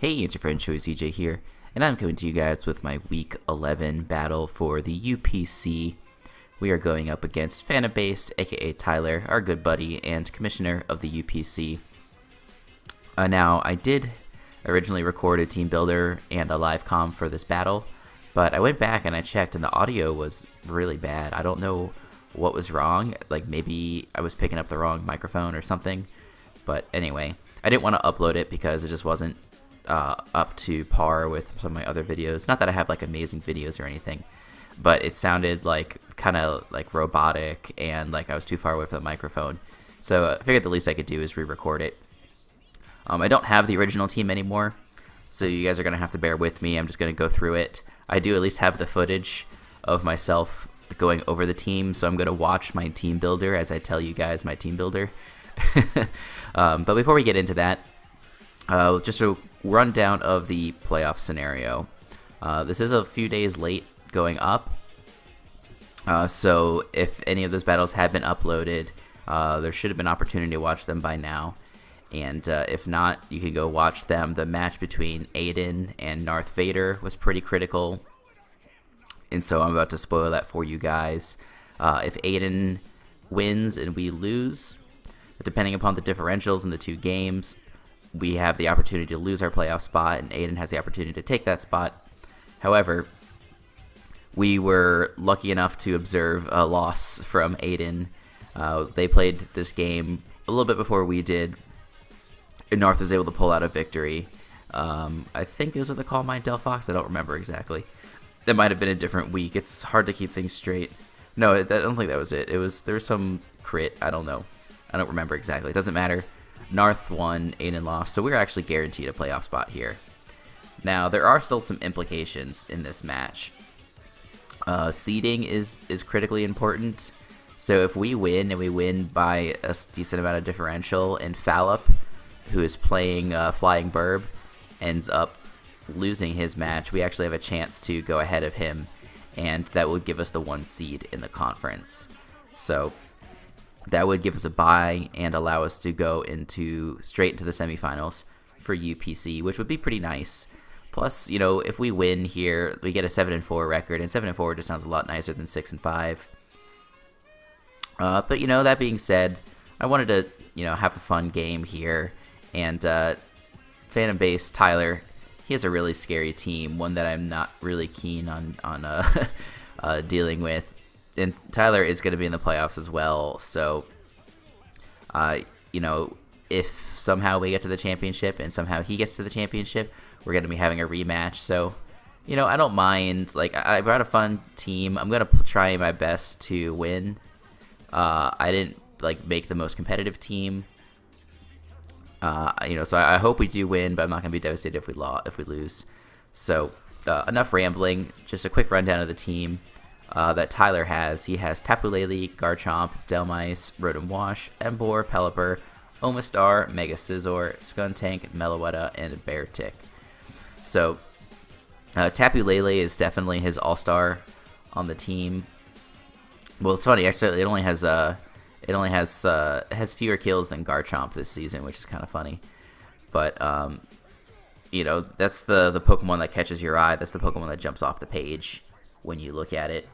Hey, it's your friend Choice CJ here, and I'm coming to you guys with my Week 11 battle for the UPC. We are going up against Phantombass, aka Tyler, our good buddy and commissioner of the UPC. Now, I did originally record a team builder and a live comm for this battle, but I went back and I checked and the audio was really bad. I don't know what was wrong, like maybe I was picking up the wrong microphone or something, but anyway, I didn't want to upload it because it just wasn't up to par with some of my other videos. Not that I have like amazing videos or anything, but it sounded like kind of like robotic and like I was too far away from the microphone. So I figured the least I could do is re-record it. I don't have the original team anymore, so you guys are going to have to bear with me. I'm just going to go through it. I do at least have the footage of myself going over the team, so I'm going to watch my team builder as I tell you guys my team builder. But before we get into that, just a rundown of the playoff scenario. This is a few days late going up, so if any of those battles had been uploaded, there should have been opportunity to watch them by now. And if not, you can go watch them. The match between Aiden and Narth Vader was pretty critical, and so I'm about to spoil that for you guys. If Aiden wins and we lose, depending upon the differentials in the two games, we have the opportunity to lose our playoff spot, and Aiden has the opportunity to take that spot. However, we were lucky enough to observe a loss from Aiden. They played this game a little bit before we did, and Narth was able to pull out a victory. I think it was with the Call Mine Delphox. I don't remember exactly. That might have been a different week. It's hard to keep things straight. No, I don't think that was it. There was some crit. I don't know. I don't remember exactly. It doesn't matter. Narth won, Aiden lost, so we're actually guaranteed a playoff spot here. Now, there are still some implications in this match. Seeding is critically important. So if we win, and we win by a decent amount of differential, and Fallop, who is playing Flying Burb, ends up losing his match, we actually have a chance to go ahead of him, and that would give us the 1 seed in the conference. So that would give us a bye and allow us to go straight into the semifinals for UPC, which would be pretty nice. Plus, you know, if we win here, we get a 7-4 record, and 7-4 just sounds a lot nicer than 6-5. But you know, that being said, I wanted to have a fun game here, and Phantombass Tyler, he has a really scary team, one that I'm not really keen on dealing with. And Tyler is going to be in the playoffs as well, so, if somehow we get to the championship and somehow he gets to the championship, we're going to be having a rematch. So, I don't mind. Like, I brought a fun team. I'm going to try my best to win. I didn't, make the most competitive team. So I hope we do win, but I'm not going to be devastated if we lose. So, enough rambling. Just a quick rundown of the team that Tyler has. He has Tapu Lele, Garchomp, Delmice, Rotom Wash, Emboar, Pelipper, Omastar, Mega Scizor, Skuntank, Meloetta, and Beartick. So, Tapu Lele is definitely his all-star on the team. Well, it's funny, actually, it has fewer kills than Garchomp this season, which is kind of funny. But that's the Pokemon that catches your eye. That's the Pokemon that jumps off the page when you look at it.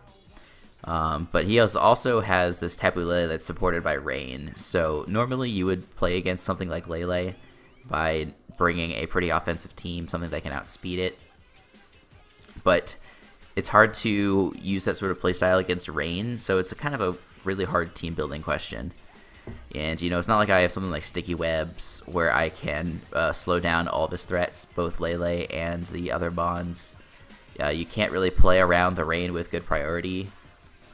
But he also has this Tapu Lele that's supported by Rain. So normally you would play against something like Lele by bringing a pretty offensive team, something that can outspeed it. But it's hard to use that sort of playstyle against Rain, so it's a kind of a really hard team building question. And it's not like I have something like Sticky Webs where I can slow down all of his threats, both Lele and the other bonds. You can't really play around the Rain with good priority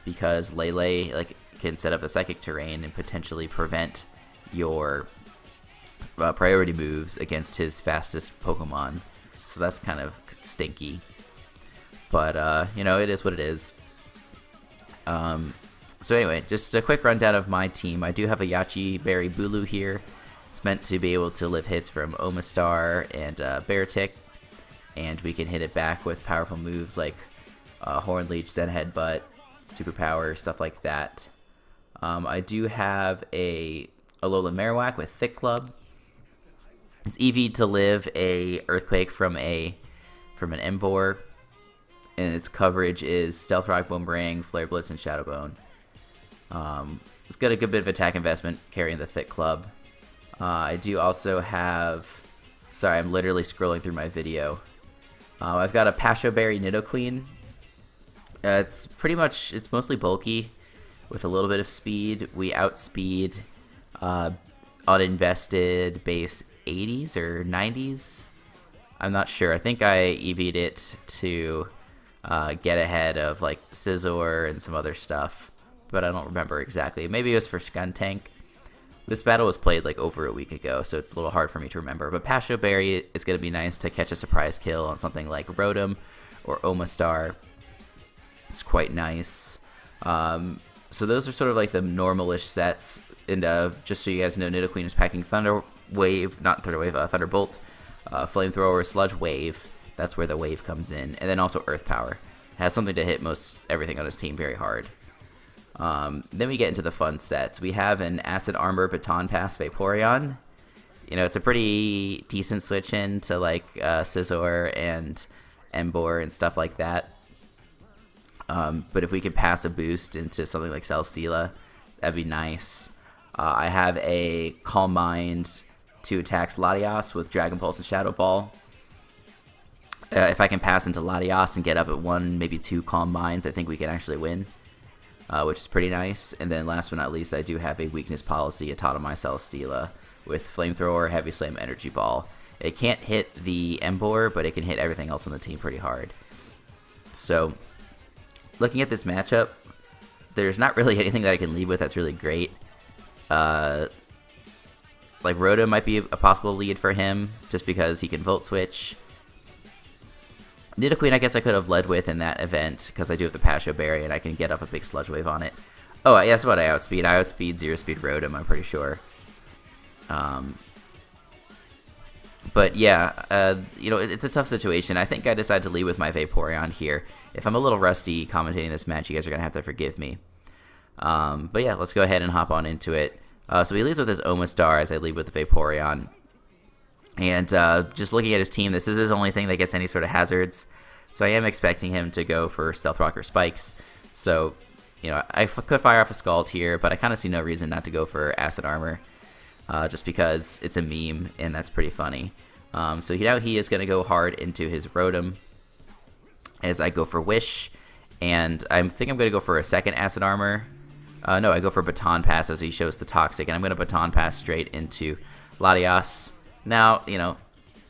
because Lele can set up the Psychic Terrain and potentially prevent your priority moves against his fastest Pokemon. So that's kind of stinky. But, it is what it is. So anyway, just a quick rundown of my team. I do have a Yachi Berry Bulu here. It's meant to be able to live hits from Omastar and Beartick. And we can hit it back with powerful moves like Horn Leech, Zen Headbutt, Superpower, stuff like that. I do have a Alolan Marowak with Thick Club. It's EV to live a Earthquake from an Embor, and its coverage is Stealth Rock, Boomerang, Flare Blitz, and Shadow Bone. It's got a good bit of attack investment carrying the thick club. I do also have... Sorry, I'm literally scrolling through my video. I've got a Pasho Berry Nidoqueen. It's mostly bulky with a little bit of speed. We outspeed uninvested base 80s or 90s. I'm not sure. I think I EV'd it to get ahead of like Scizor and some other stuff, but I don't remember exactly. Maybe it was for Skuntank. This battle was played like over a week ago, so it's a little hard for me to remember. But Pasho Berry is going to be nice to catch a surprise kill on something like Rotom or Omastar. It's quite nice. So those are sort of like the normalish sets. And just so you guys know, Nidoqueen is packing Thunderbolt, Flamethrower, Sludge Wave. That's where the wave comes in. And then also Earth Power. Has something to hit most everything on his team very hard. Then we get into the fun sets. We have an Acid Armor Baton Pass Vaporeon. You know, it's a pretty decent switch in to like Scizor and Embor and stuff like that. But if we could pass a boost into something like Celesteela, that'd be nice. I have a Calm Mind to attack Latias with Dragon Pulse and Shadow Ball. If I can pass into Latias and get up at 1, maybe 2 Calm Minds, I think we can actually win, which is pretty nice. And then last but not least, I do have a Weakness Policy, Autotomy Celesteela, with Flamethrower, Heavy Slam, Energy Ball. It can't hit the Embor, but it can hit everything else on the team pretty hard. So, looking at this matchup, there's not really anything that I can lead with that's really great. Like Rotom might be a possible lead for him, just because he can Volt Switch. Nidoqueen, I guess I could have led with in that event, because I do have the Pasho Berry, and I can get up a big Sludge Wave on it. Oh, yeah, that's what I outspeed. I outspeed Zero Speed Rotom, I'm pretty sure. But yeah, you know, it's a tough situation. I think I decided to lead with my Vaporeon here. If I'm a little rusty commentating this match, you guys are going to have to forgive me. But yeah, let's go ahead and hop on into it. So he leads with his Omastar as I lead with the Vaporeon. And just looking at his team, this is his only thing that gets any sort of hazards. So I am expecting him to go for Stealth Rock or Spikes. So, you know, I could fire off a Scald here, but I kind of see no reason not to go for Acid Armor. Just because it's a meme, and that's pretty funny. So now he is going to go hard into his Rotom as I go for Wish. And I think I'm going to go for a second Acid Armor. No, I go for Baton Pass as he shows the Toxic, and I'm going to Baton Pass straight into Latias. Now, you know,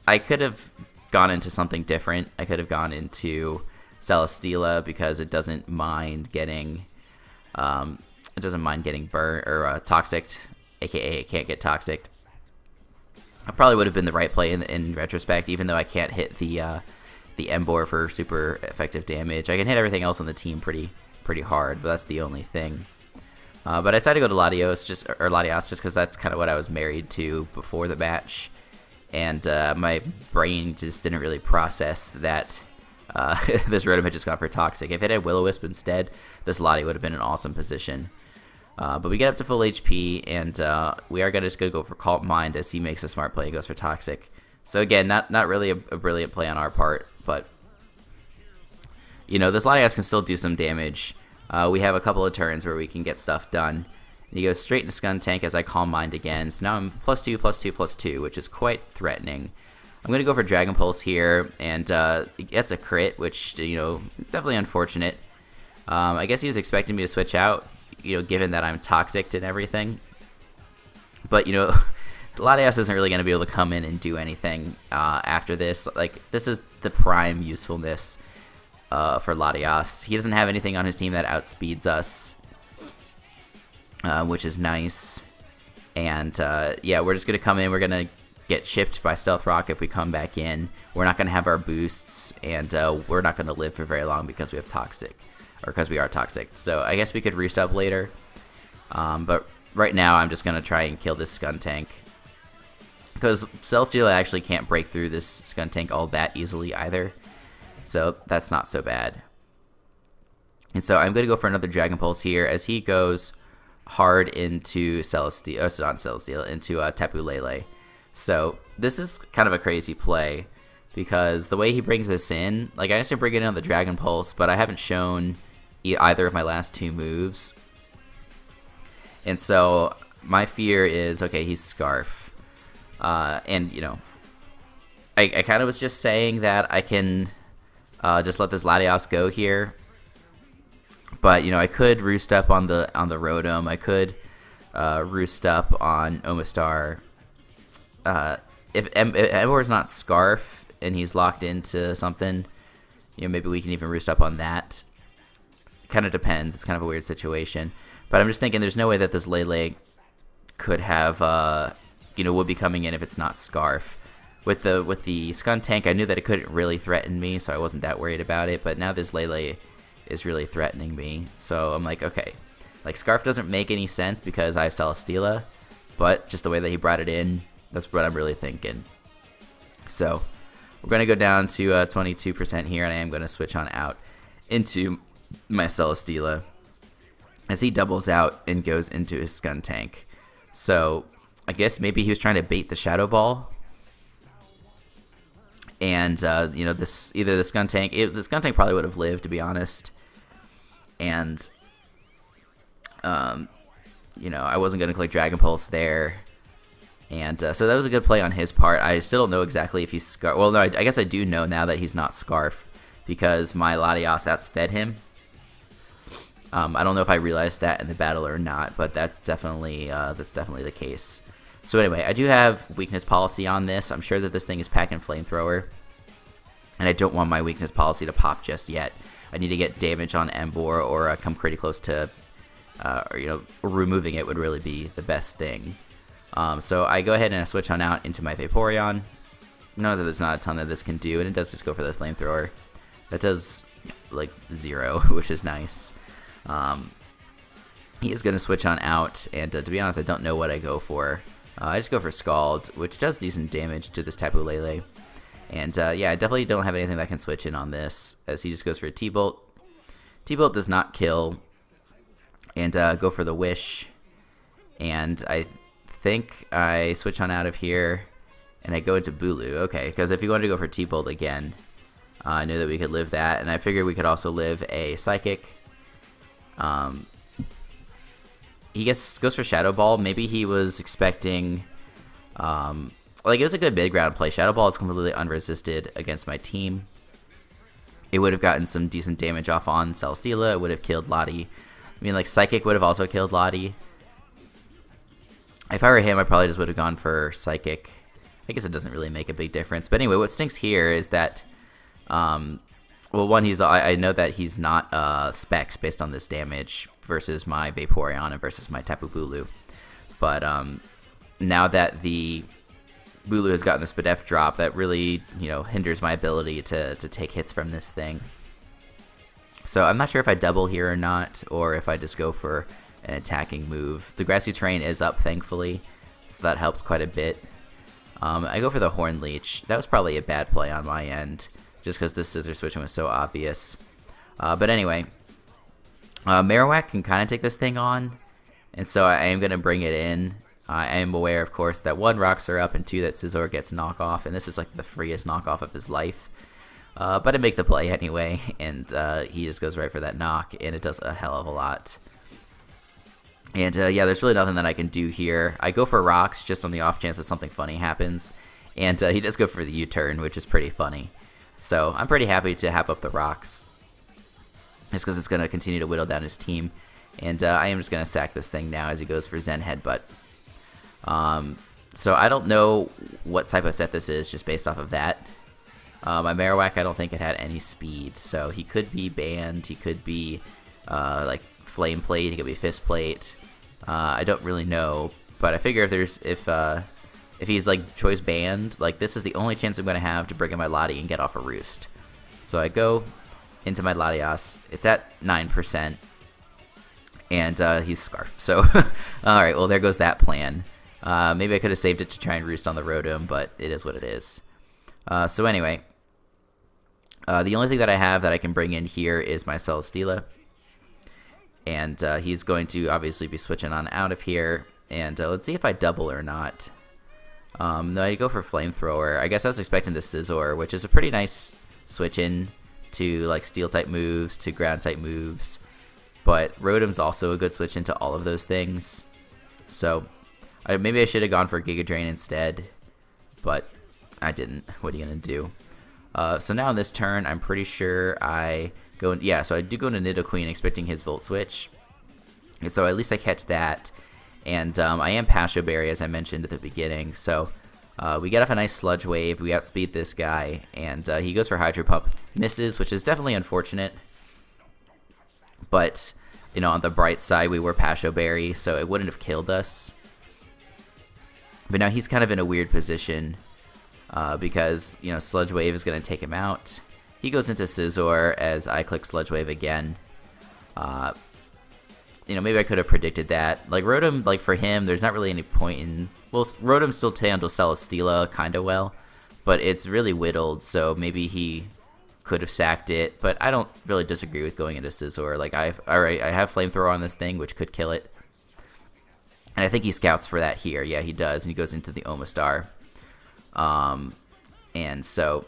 I could have gone into something different. I could have gone into Celesteela because it doesn't mind getting burnt or toxicked, aka it can't get toxicked. I probably would have been the right play in retrospect, even though I can't hit the Embor for super effective damage. I can hit everything else on the team pretty hard, but that's the only thing. But I decided to go to Latias just because that's kind of what I was married to before the match, and my brain just didn't really process that this Rotom had just gone for Toxic. If it had Will-O-Wisp instead, this Lati would have been an awesome position. But we get up to full HP, and we are just going to go for Calm Mind as he makes a smart play and goes for Toxic. So again, not really a brilliant play on our part, but you know, this Latias can still do some damage. We have a couple of turns where we can get stuff done. And he goes straight into Skuntank as I Calm Mind again. So now I'm +2, +2, +2, which is quite threatening. I'm going to go for Dragon Pulse here, and it gets a crit, which, you know, definitely unfortunate. I guess he was expecting me to switch out, you know, given that I'm toxic and everything. But, you know, Latias isn't really going to be able to come in and do anything after this. Like, this is the prime usefulness for Latias. He doesn't have anything on his team that outspeeds us, which is nice. And, yeah, we're just going to come in. We're going to get chipped by Stealth Rock if we come back in. We're not going to have our boosts, and we're not going to live for very long because we have Toxic. Or because we are Toxic. So I guess we could restub later. But right now I'm just going to try and kill this Skuntank. Because Celesteela actually can't break through this Skuntank all that easily either. So that's not so bad. And so I'm going to go for another Dragon Pulse here as he goes hard into Celesteela, into Tapu Lele. So this is kind of a crazy play because the way he brings this in, like I used to bring it in on the Dragon Pulse, but I haven't shown either of my last 2 moves. And so my fear is, okay, he's Scarf. And, you know, I kind of was just saying that I can just let this Latias go here. But, you know, I could roost up on the Rotom. I could roost up on Omastar. If Embor's not Scarf and he's locked into something, you know, maybe we can even roost up on that. Kind of depends. It's kind of a weird situation. But I'm just thinking there's no way that this Lele could have, you know, would be coming in if it's not Scarf. With the Skuntank, I knew that it couldn't really threaten me, so I wasn't that worried about it. But now this Lele is really threatening me. So I'm like, okay. Like, Scarf doesn't make any sense because I have Celesteela. But just the way that he brought it in, that's what I'm really thinking. So we're going to go down to 22% here, and I am going to switch on out into my Celesteela as he doubles out and goes into his Skuntank. So I guess maybe he was trying to bait the Shadow Ball. And, you know, this either the Skuntank probably would have lived, to be honest. And, you know, I wasn't going to click Dragon Pulse there. And so that was a good play on his part. I still don't know exactly if he's Scarf. Well, no, I guess I do know now that he's not Scarf because my Latias outsped him. I don't know if I realized that in the battle or not, but that's definitely the case. So anyway, I do have weakness policy on this. I'm sure that this thing is packing Flamethrower, and I don't want my weakness policy to pop just yet. I need to get damage on Emboar or come pretty close to, or, you know, removing it would really be the best thing. So I go ahead and I switch on out into my Vaporeon. Know that there's not a ton that this can do, and it does just go for the Flamethrower. That does like 0, which is nice. He is going to switch on out, and to be honest, I don't know what I go for. I just go for Scald, which does decent damage to this Tapu Lele. And yeah, I definitely don't have anything that can switch in on this, as he just goes for a T-Bolt. T-Bolt does not kill, and go for the Wish. And I think I switch on out of here, and I go into Bulu. Okay, because if you wanted to go for T-Bolt again, I knew that we could live that, and I figured we could also live a Psychic. He goes for Shadow Ball. Maybe he was expecting, like, it was a good mid-ground play. Shadow Ball is completely unresisted against my team. It would have gotten some decent damage off on Celesteela. It would have killed Lottie. I mean, like, Psychic would have also killed Lottie. If I were him, I probably just would have gone for Psychic. I guess it doesn't really make a big difference. But anyway, what stinks here is that, well, one, I know that he's not specs based on this damage versus my Vaporeon and versus my Tapu Bulu. But now that the Bulu has gotten the Spadef drop, that really, you know, hinders my ability to take hits from this thing. So I'm not sure if I double here or not, or if I just go for an attacking move. The Grassy Terrain is up, thankfully, so that helps quite a bit. I go for the Horn Leech. That was probably a bad play on my end, just because this scissor switching was so obvious. But anyway, Marowak can kind of take this thing on, and so I am going to bring it in. I am aware, of course, that 1, rocks are up, and 2, that Scizor gets knockoff, and this is like the freest knockoff of his life. But I make the play anyway, and he just goes right for that knock, and it does a hell of a lot. And yeah, there's really nothing that I can do here. I go for rocks just on the off chance that something funny happens, and he does go for the U-turn, which is pretty funny. So I'm pretty happy to have up the rocks, just because it's going to continue to whittle down his team. And I am just going to sack this thing now as he goes for Zen Headbutt. So I don't know what type of set this is just based off of that. My Marowak, I don't think it had any speed, so he could be banned. He could be like Flame Plate. He could be Fist Plate. I don't really know, but I figure if he's like choice banned, like this is the only chance I'm going to have to bring in my Lottie and get off a roost. So I go into my Latias. It's at 9%, and he's Scarf. So all right, well there goes that plan. Maybe I could have saved it to try and roost on the Rotom, but it is what it is. So anyway, the only thing that I have that I can bring in here is my Celesteela. And he's going to obviously be switching on out of here. And let's see if I double or not. No, I go for Flamethrower. I guess I was expecting the Scizor, which is a pretty nice switch in to like Steel type moves, to Ground type moves. But Rotom's also a good switch into all of those things. So maybe I should have gone for Giga Drain instead, but I didn't. What are you going to do? So now on this turn, I'm pretty sure I go... Yeah, so I do go into Nidoqueen expecting his Volt Switch. So at least I catch that. And I am Pasho Berry, as I mentioned at the beginning. So we get off a nice Sludge Wave. We outspeed this guy. And he goes for Hydro Pump. Misses, which is definitely unfortunate. But, you know, on the bright side, we were Pasho Berry, so it wouldn't have killed us. But now he's kind of in a weird position because, you know, Sludge Wave is going to take him out. He goes into Scizor as I click Sludge Wave again. You know, maybe I could have predicted that. Like, Rotom, like, for him, there's not really any point in... Well, Rotom still handles Celesteela kind of well, but it's really whittled, so maybe he could have sacked it. But I don't really disagree with going into Scizor. Like, I have Flamethrower on this thing, which could kill it. And I think he scouts for that here. Yeah, he does, and he goes into the Omastar. And so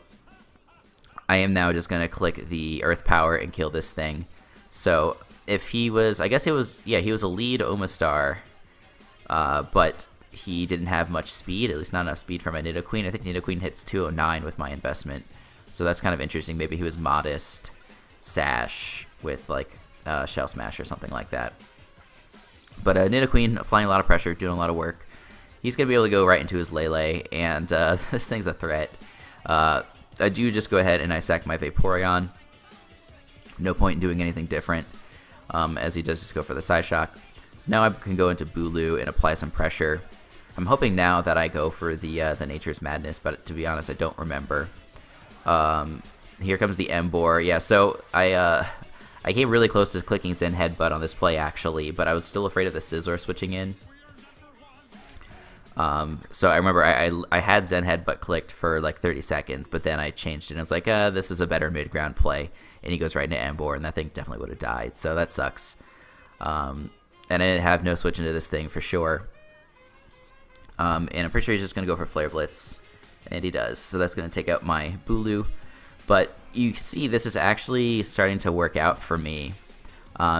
I am now just going to click the Earth Power and kill this thing. So... If he was, I guess it was, yeah, he was a lead Omastar, but he didn't have much speed, at least not enough speed for my Nidoqueen. I think Nidoqueen hits 209 with my investment, so that's kind of interesting. Maybe he was Modest, Sash with like Shell Smash or something like that. But Nidoqueen applying a lot of pressure, doing a lot of work. He's going to be able to go right into his Lele, and this thing's a threat. I do just go ahead and I sack my Vaporeon. No point in doing anything different. As he does just go for the Psyshock. Now I can go into Bulu and apply some pressure. I'm hoping now that I go for the Nature's Madness, but to be honest, I don't remember. Here comes the Emboar. Yeah, so I came really close to clicking Zen Headbutt on this play, actually, but I was still afraid of the Scizor switching in. So I remember I had Zen Headbutt clicked for like 30 seconds, but then I changed it, and I was like, this is a better mid-ground play. And he goes right into Emboar, and that thing definitely would have died. So that sucks. And I didn't have no switch into this thing for sure. And I'm pretty sure he's just going to go for Flare Blitz. And he does. So that's going to take out my Bulu. But you see this is actually starting to work out for me.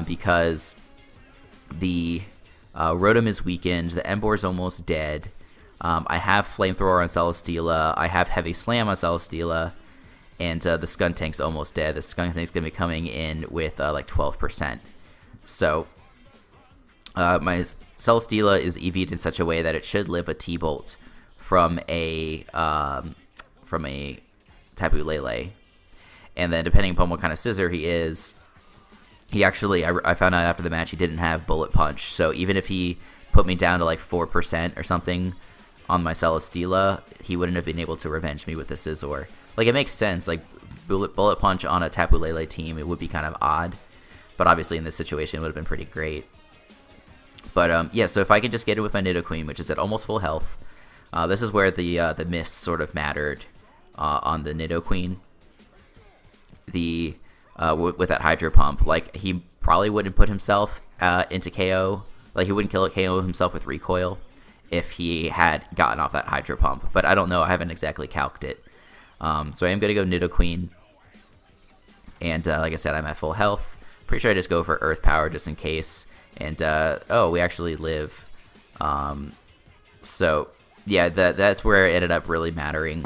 Because the Rotom is weakened. The Emboar is almost dead. I have Flamethrower on Celesteela. I have Heavy Slam on Celesteela. And the Skuntank's almost dead. The Skuntank's going to be coming in with like 12%. So my Celesteela is EV'd in such a way that it should live a T-Bolt from a Tapu Lele. And then depending upon what kind of Scissor he is, he actually, I found out after the match, he didn't have Bullet Punch. So even if he put me down to like 4% or something on my Celesteela, he wouldn't have been able to revenge me with the Scizor. Like, it makes sense. Like, Bullet Punch on a Tapu Lele team, it would be kind of odd. But obviously, in this situation, it would have been pretty great. But, yeah, so if I could just get it with my Nidoqueen, which is at almost full health, this is where the miss sort of mattered on the Nidoqueen. With that Hydro Pump, like, he probably wouldn't put himself into KO. Like, he wouldn't KO himself with Recoil if he had gotten off that Hydro Pump. But I don't know. I haven't exactly calced it. So I am going to go Nidoqueen, and like I said, I'm at full health. Pretty sure I just go for Earth Power just in case, and we actually live. So yeah, that's where it ended up really mattering.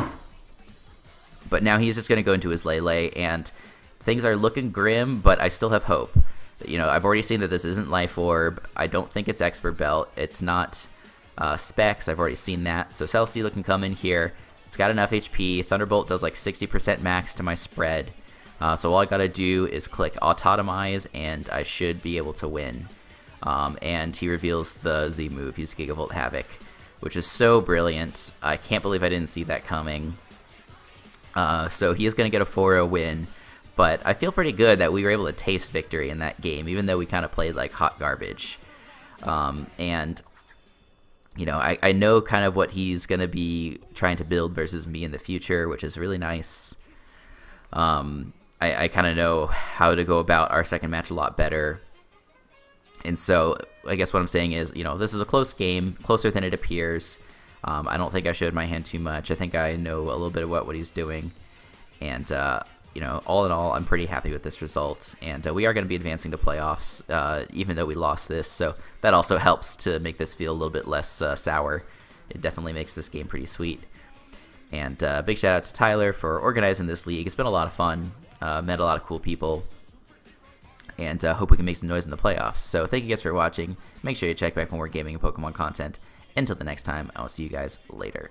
But now he's just going to go into his Lele, and things are looking grim, but I still have hope. You know, I've already seen that this isn't Life Orb. I don't think it's Expert Belt. It's not Specs. I've already seen that. So Celesteela can come in here. It's got enough HP. Thunderbolt does like 60% max to my spread. So all I gotta do is click Autotomize, and I should be able to win. And he reveals the Z move. He's Gigavolt Havoc, which is so brilliant. I can't believe I didn't see that coming. So he is gonna get a 4-0 win. But I feel pretty good that we were able to taste victory in that game, even though we kind of played like hot garbage. And you know, I know kind of what he's going to be trying to build versus me in the future, which is really nice. I kind of know how to go about our second match a lot better. And so I guess what I'm saying is, you know, this is a close game, closer than it appears. I don't think I showed my hand too much. I think I know a little bit about what he's doing. And, all in all, I'm pretty happy with this result. And we are going to be advancing to playoffs, even though we lost this. So that also helps to make this feel a little bit less sour. It definitely makes this game pretty sweet. And big shout out to Tyler for organizing this league. It's been a lot of fun. Met a lot of cool people. And hope we can make some noise in the playoffs. So thank you guys for watching. Make sure you check back for more gaming and Pokemon content. Until the next time, I will see you guys later.